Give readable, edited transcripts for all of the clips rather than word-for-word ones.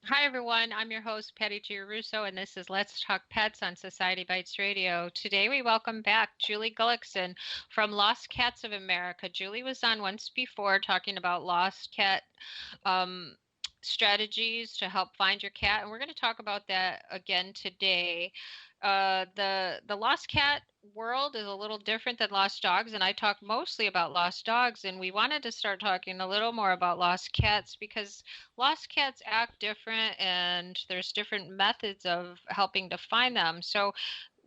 Hi, everyone. I'm your host, Patty Giarrusso, and this is Let's Talk Pets on Society Bites Radio. Today, we welcome back Julie Gullickson from Lost Cats of America. Julie was on once before talking about lost cat um, strategies to help find your cat, and we're going to talk about that again today. The lost cat world is a little different than lost dogs, and I talk mostly about lost dogs, and we wanted to start talking a little more about lost cats because lost cats act different and there's different methods of helping to find them. So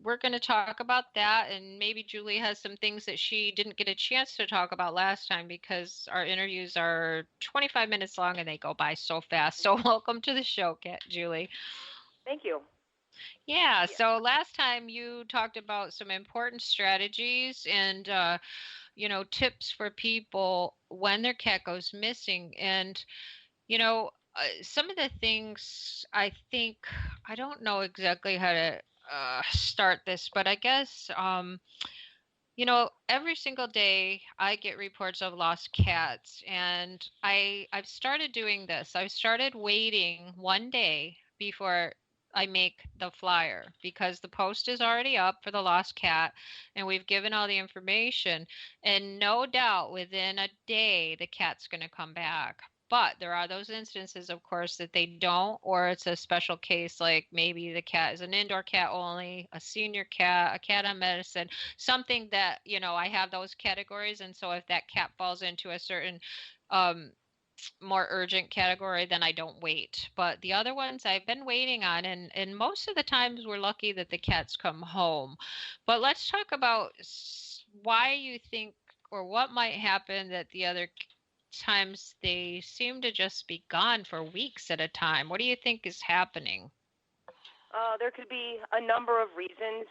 we're going to talk about that, and maybe Julie has some things that she didn't get a chance to talk about last time because our interviews are 25 minutes long and they go by so fast. So welcome to the show, Julie. Thank you. Yeah, Yeah. so last time you talked about some important strategies and tips for people when their cat goes missing. And some of the things I think, I don't know exactly how to start this, but I guess, every single day I get reports of lost cats, and I've started doing this. I've started waiting one day before I make the flyer because the post is already up for the lost cat, and we've given all the information. And no doubt within a day, the cat's going to come back. But there are those instances, of course, that they don't, or it's a special case, like maybe the cat is an indoor cat only, a senior cat, a cat on medicine, something that, I have those categories. And so if that cat falls into a certain um, more urgent category, then I don't wait. But the other ones I've been waiting on, and most of the times we're lucky that the cats come home. But let's talk about why you think or what might happen that the other times they seem to just be gone for weeks at a time. What do you think is happening? There could be a number of reasons.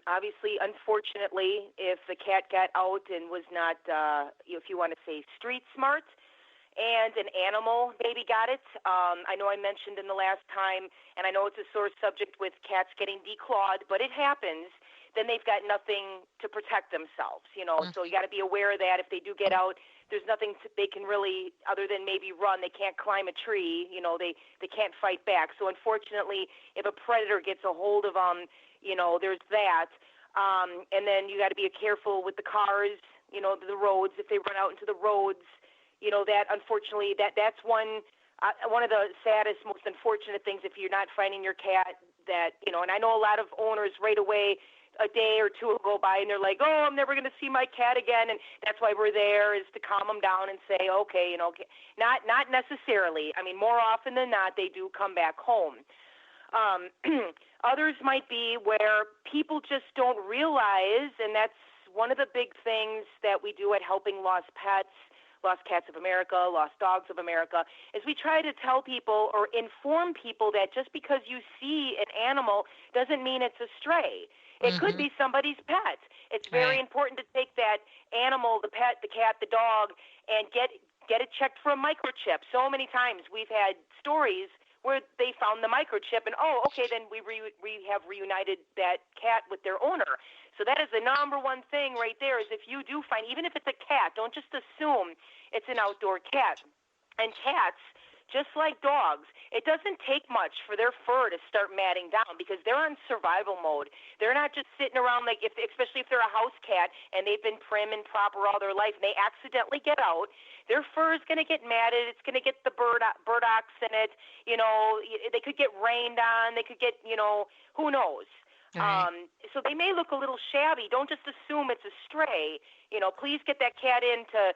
Obviously, unfortunately, if the cat got out and was not, if you want to say, street smart, and an animal maybe got it. I know I mentioned in the last time, and I know it's a sore subject with cats getting declawed, but it happens. Then they've got nothing to protect themselves, So you got to be aware of that. If they do get out, there's nothing they can really, other than maybe run. They can't climb a tree, they can't fight back. So unfortunately, if a predator gets a hold of them, there's that. And then you got to be careful with the cars, the roads. If they run out into the roads, that unfortunately that's one of the saddest, most unfortunate things if you're not finding your cat. That and I know a lot of owners right away, a day or two will go by and they're like, oh, I'm never going to see my cat again, and that's why we're there, is to calm them down and say, okay, not necessarily. I mean, more often than not, they do come back home. Others might be where people just don't realize, and that's one of the big things that we do at Helping Lost Pets, Lost Cats of America, Lost Dogs of America, is we try to tell people or inform people that just because you see an animal doesn't mean it's a stray. It could Mm-hmm. be somebody's pet. It's very Right. important to take that animal, the pet, the cat, the dog, and get it checked for a microchip. So many times we've had stories where they found the microchip, and oh, okay, then we have reunited that cat with their owner. So that is the number one thing right there, is if you do find, even if it's a cat, don't just assume it's an outdoor cat. And cats, just like dogs, it doesn't take much for their fur to start matting down because they're on survival mode. They're not just sitting around, like, especially if they're a house cat and they've been prim and proper all their life and they accidentally get out, their fur is going to get matted. It's going to get the burdocks in it. They could get rained on. They could get, who knows. Right. So they may look a little shabby. Don't just assume it's a stray. Please get that cat in to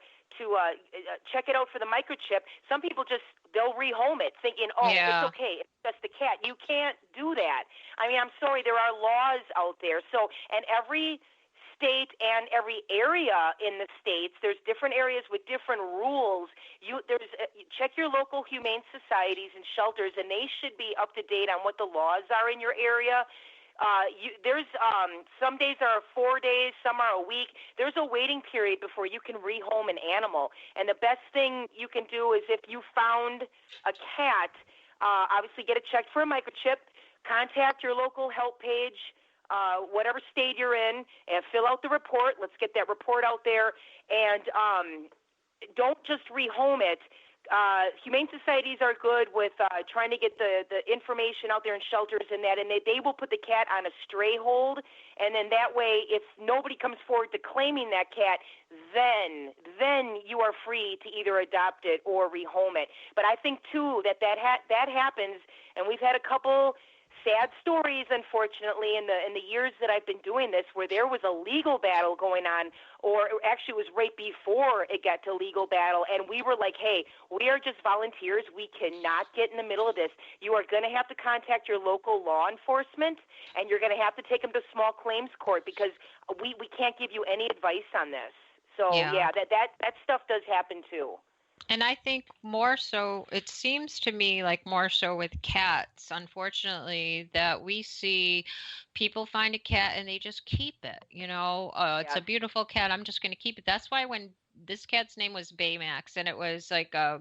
check it out for the microchip. Some people they'll rehome it thinking, oh, it's Yeah. okay, it's just a cat. You can't do that. I mean, I'm sorry, there are laws out there. So, and every state and every area in the states, there's different areas with different rules. Check your local humane societies and shelters, and they should be up to date on what the laws are in your area. There's some days are 4 days, some are a week. There's a waiting period before you can rehome an animal. And the best thing you can do is, if you found a cat, obviously get it checked for a microchip, contact your local help page, whatever state you're in, and fill out the report. Let's get that report out there. And don't just rehome it. humane societies are good with trying to get the information out there in shelters and that, and they will put the cat on a stray hold, and then that way, if nobody comes forward to claiming that cat, then you are free to either adopt it or rehome it. But I think too that happens, and we've had a couple sad stories, unfortunately, in the years that I've been doing this, where there was a legal battle going on, or actually it was right before it got to legal battle, and we were like, hey, we are just volunteers. We cannot get in the middle of this. You are going to have to contact your local law enforcement, and you're going to have to take them to small claims court, because we can't give you any advice on this. So, yeah, that stuff does happen, too. And I think more so, it seems to me like more so with cats, unfortunately, that we see people find a cat and they just keep it. It's a beautiful cat. I'm just going to keep it. That's why when this cat's name was Baymax, and it was like a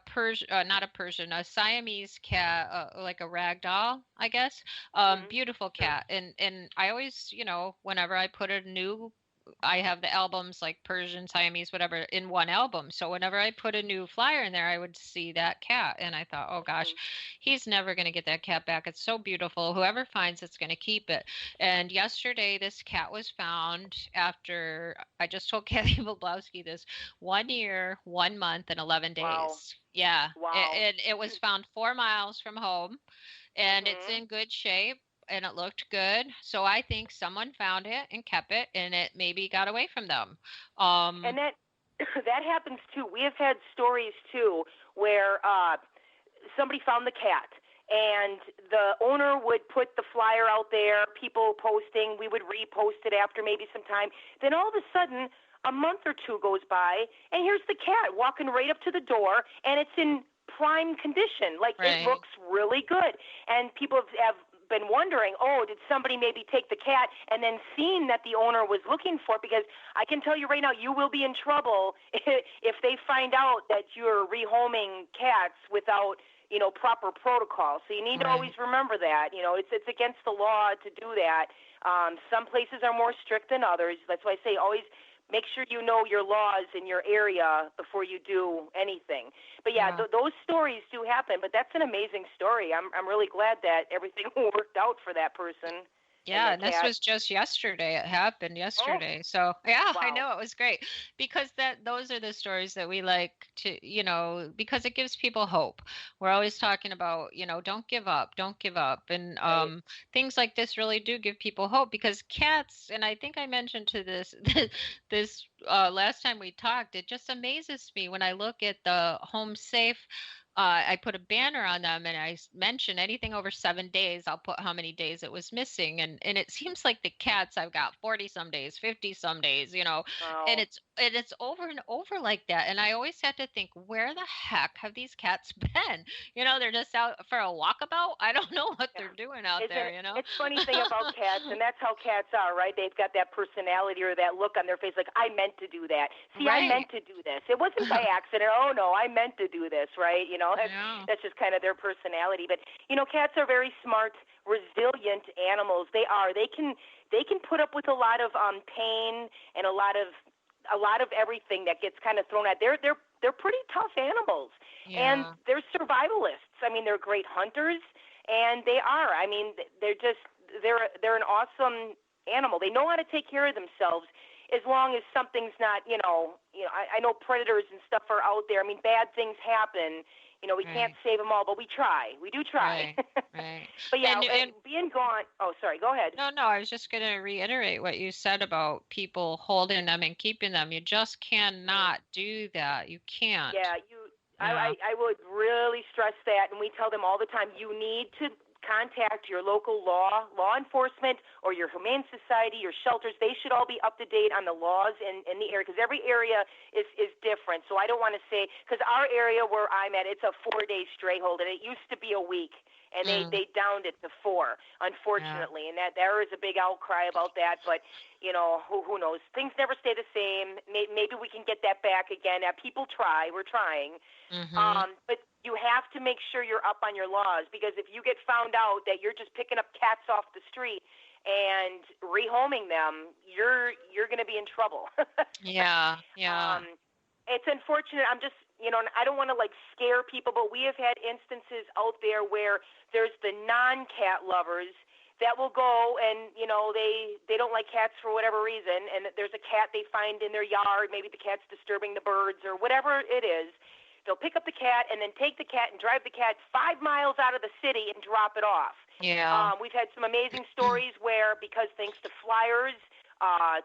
Persian, not a Persian, a Siamese cat, like a rag doll, I guess. Beautiful cat. And I always, whenever I put I have the albums like Persian, Siamese, whatever, in one album. So whenever I put a new flyer in there, I would see that cat. And I thought, oh gosh, he's never going to get that cat back. It's so beautiful. Whoever finds it's going to keep it. And yesterday, this cat was found after, I just told Kathy Boblowski this, 1 year, 1 month, and 11 days. Wow. Yeah. Wow. It was found 4 miles from home, and it's in good shape. And it looked good. So I think someone found it and kept it, and it maybe got away from them. And that happens too. We have had stories too where somebody found the cat, and the owner would put the flyer out there, people posting, we would repost it after maybe some time. Then all of a sudden, a month or two goes by, and here's the cat walking right up to the door, and it's in prime condition. Like, It looks really good. And people have been wondering, did somebody maybe take the cat, and then seen that the owner was looking for it? Because I can tell you right now, you will be in trouble if they find out that you're rehoming cats without proper protocol. So you need to always remember that. It's against the law to do that. Some places are more strict than others. That's why I say always make sure you know your laws in your area before you do anything. But those stories do happen. But that's an amazing story. I'm really glad that everything worked out for that person. Yeah, and this was just yesterday. It happened yesterday. So yeah, wow. I know, it was great, because those are the stories that we like to, because it gives people hope. We're always talking about, don't give up, and things like this really do give people hope, because cats, and I think I mentioned to this this last time we talked, it just amazes me when I look at the Home Safe. I put a banner on them, and I mention anything over 7 days, I'll put how many days it was missing. And it seems like the cats, I've got 40 some days, 50 some days, Wow. and it's over and over like that. And I always have to think, where the heck have these cats been? They're just out for a walkabout. I don't know what they're doing out there, It's funny thing about cats, and that's how cats are, right? They've got that personality or that look on their face, like, I meant to do that. See, I meant to do this. It wasn't by accident. Oh no, I meant to do this, right? That's just kind of their personality. But cats are very smart, resilient animals. They are. They can put up with a lot of pain and a lot of everything that gets kind of thrown at. They're pretty tough animals, and they're survivalists. I mean, they're great hunters, and they are. I mean, they're an awesome animal. They know how to take care of themselves. As long as something's not, I know predators and stuff are out there. I mean, bad things happen. We can't save them all, but we try. We do try. Right. But yeah, and being gone. Oh, sorry. Go ahead. No, I was just going to reiterate what you said about people holding them and keeping them. You just cannot do that. You can't. Yeah, I would really stress that, and we tell them all the time, you need to contact your local law enforcement or your humane society, your shelters. They should all be up to date on the laws in the area, because every area is different. So I don't want to say, because our area where I'm at, it's a 4-day stray hold, and it used to be a week, and they downed it to 4, unfortunately, and that there is a big outcry about that. But who knows? Things never stay the same. Maybe we can get that back again. People try. We're trying. But you have to make sure you're up on your laws, because if you get found out that you're just picking up cats off the street and rehoming them, you're going to be in trouble. Yeah. It's unfortunate. I'm just, and I don't want to like scare people, but we have had instances out there where there's the non-cat lovers that will go and, they don't like cats for whatever reason, and there's a cat they find in their yard, maybe the cat's disturbing the birds or whatever it is. They'll pick up the cat and then take the cat and drive the cat 5 miles out of the city and drop it off. Yeah. We've had some amazing stories where, because thanks to flyers,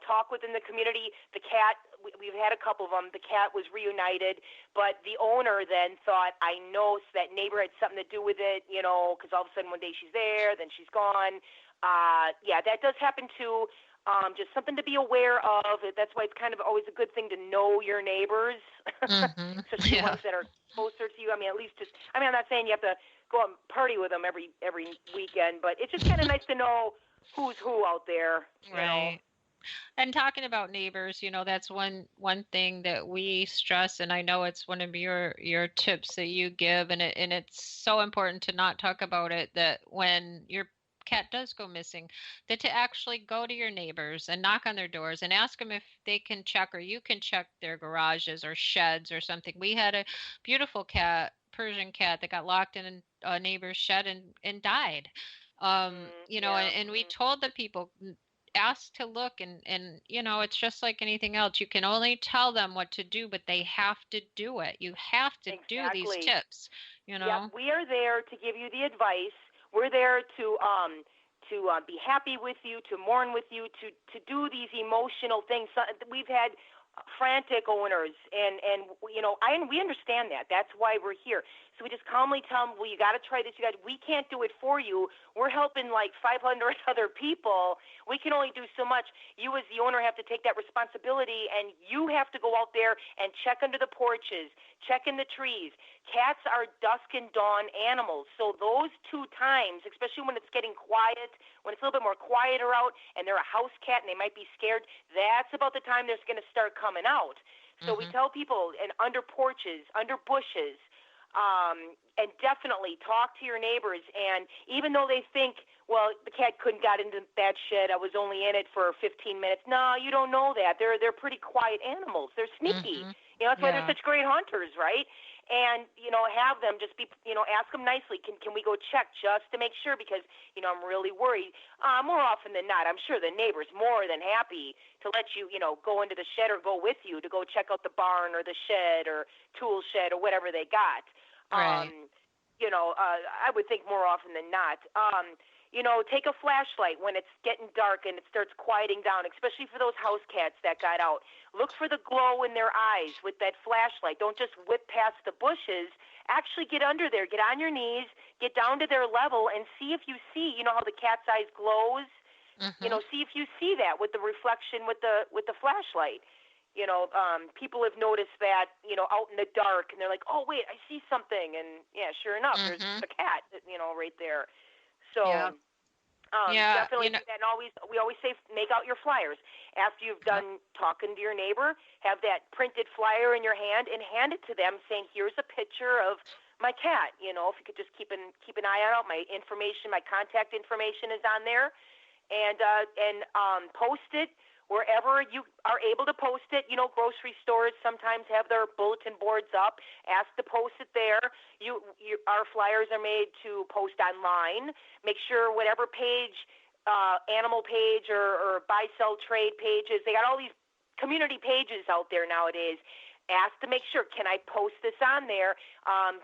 talk within the community, the cat, we've had a couple of them, the cat was reunited, but the owner then thought, I know that neighbor had something to do with it, because all of a sudden one day she's there, then she's gone. Yeah, that does happen too. Just something to be aware of. That's why it's kind of always a good thing to know your neighbors, Mm-hmm. especially the Yeah. ones that are closer to you. I mean, at least I'm not saying you have to go out and party with them every weekend, but it's just kind of nice to know who's who out there, Right. And talking about neighbors, that's one thing that we stress, and I know it's one of your tips that you give, and it's so important to not talk about it, that when your cat does go missing, that to actually go to your neighbors and knock on their doors and ask them if they can check, or you can check their garages or sheds or something. We had a beautiful cat, Persian cat, that got locked in a neighbor's shed and died. Yeah. And we told the people, ask to look, and it's just like anything else. You can only tell them what to do, but they have to do it. You have to do these Exactly. tips. Yep, we are there to give you the advice. We're there to be happy with you, to mourn with you, to do these emotional things. We've had frantic owners, and we understand that. That's why we're here. So we just calmly tell them, well, you got to try this. We can't do it for you. We're helping like 500 other people. We can only do so much. You as the owner have to take that responsibility, and you have to go out there and check under the porches, check in the trees. Cats are dusk and dawn animals. So those 2 times, especially when it's getting quiet, when it's a little bit more quieter out and they're a house cat and they might be scared, that's about the time they're going to start coming out. So we tell people, and under porches, under bushes, and definitely talk to your neighbors. And even though they think, well, the cat couldn't got into that shed, I was only in it for 15 minutes. No, you don't know that. They're pretty quiet animals. They're sneaky. That's why they're such great hunters, right? And have them just be, ask them nicely. Can we go check just to make sure? Because I'm really worried. More often than not, I'm sure the neighbor's more than happy to let you, go into the shed or go with you to go check out the barn or the shed or tool shed or whatever they got. Right. I would think more often than not. Take a flashlight when it's getting dark and it starts quieting down, especially for those house cats that got out. Look for the glow in their eyes with that flashlight. Don't just whip past the bushes. Actually get under there. Get on your knees. Get down to their level and see if you see, how the cat's eyes glows. See if you see that with the reflection with the flashlight. People have noticed that, out in the dark, and they're like, oh, wait, I see something. And, yeah, sure enough, there's a cat, right there. So definitely do that. And we always say make out your flyers. After you've done talking to your neighbor, have that printed flyer in your hand and hand it to them saying, here's a picture of my cat. If you could just keep an eye out. My information, my contact information is on there. And post it wherever you are able to post it. Grocery stores sometimes have their bulletin boards up. Ask to post it there. Our flyers are made to post online. Make sure whatever page, animal page or buy, sell, trade pages, they got all these community pages out there nowadays. Ask to make sure, can I post this on there?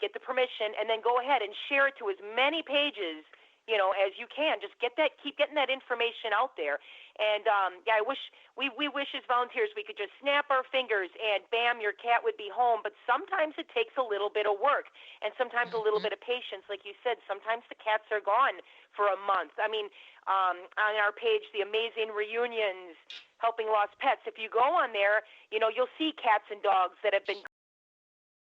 Get the permission, and then go ahead and share it to as many pages as you can. Just keep getting that information out there. And I wish we wish as volunteers we could just snap our fingers and bam, your cat would be home. But sometimes it takes a little bit of work and sometimes a little bit of patience. Like you said, sometimes the cats are gone for a month. I mean, on our page, the Amazing Reunions, Helping Lost Pets, if you go on there, you'll see cats and dogs that have been